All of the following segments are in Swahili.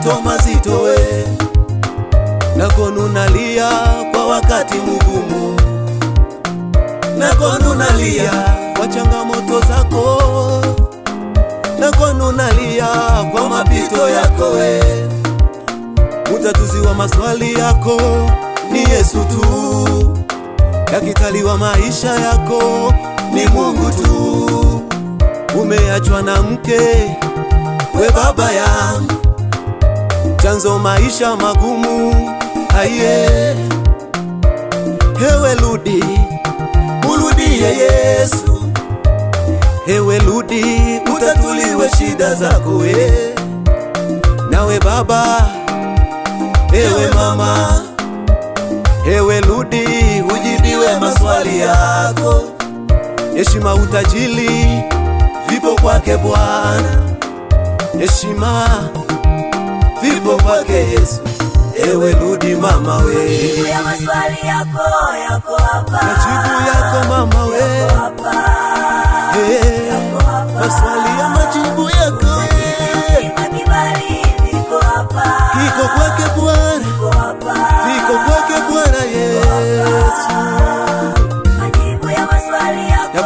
mapito mazito we, nako nunalia kwa wakati mgumu, nako nunalia kwa changamoto zako, nako nunalia kwa mapito yako we. Mutatuzi wa maswali yako ni Yesu tu, daktari wa maisha yako ni Mungu tu. Umeachwa na mke we baba yangu, chanzo maisha magumu aye. Hewe rudi, urudie Yesu. Hewe rudi, utatuliwe shida zako we. Nawe baba, ewe mama, ewe rudi, ujibiwe maswali yako. Heshima utajili vipo kwake Bwana, heshima vipo kwake Yesu. Ewe rudi mama we, majibu ya maswali yako hapa, majibu yako mama we, maswali ya majibu yako kiko kwake Bwana, kiko kwake Bwana Yesu. majibu ya maswali yako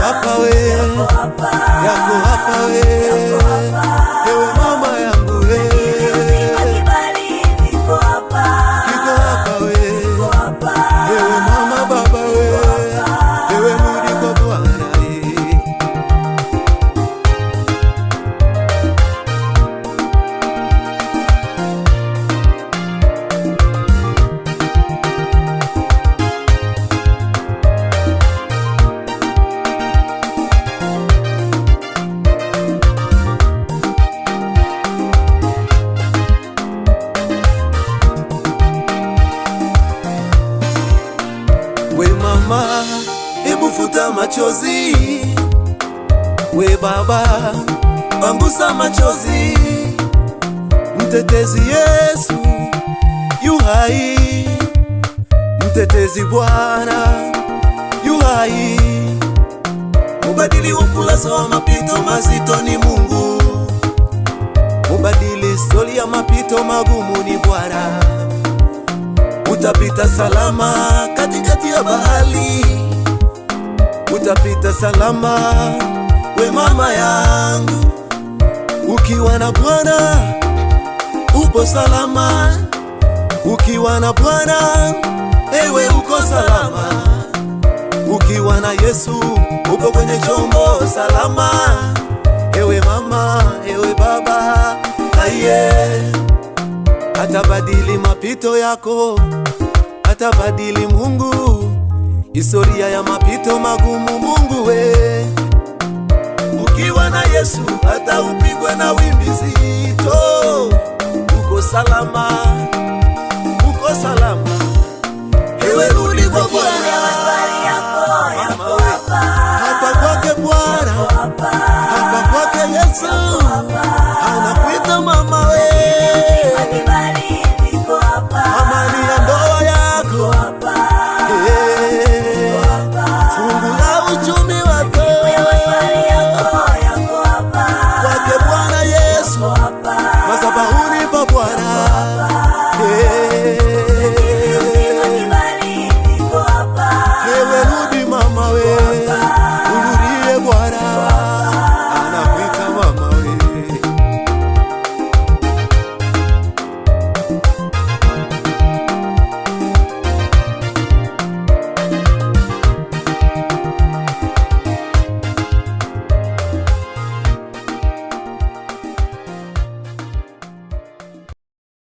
hapa we, yako hapa we, ewe mama yangu we, kiko hapa we, ewe mama baba we, ewe rudi kwa Bwana ye. We mama, ebu futa machozi. We baba, pangusa machozi. Mtetezi Yesu yu hai, mtetezi Bwana yu hai. Mubadili ukurasa wa mapito mazito ni Mungu, mubadili stori ya mapito magumu ni Bwana. Utapita salama katikati ya bahari, utapita salama we mama yangu. Ukiwa na Bwana upo salama, ukiwa na Bwana ewe uko salama. Ukiwa na Yesu upo kwenye chombo salama. Ewe mama, ewe baba, aye. Atabadili mapito yako, atabadili Mungu historia ya mapito magumu Mungu we. Ukiwa na Yesu hata upigwe na wimbi zito, uko salama.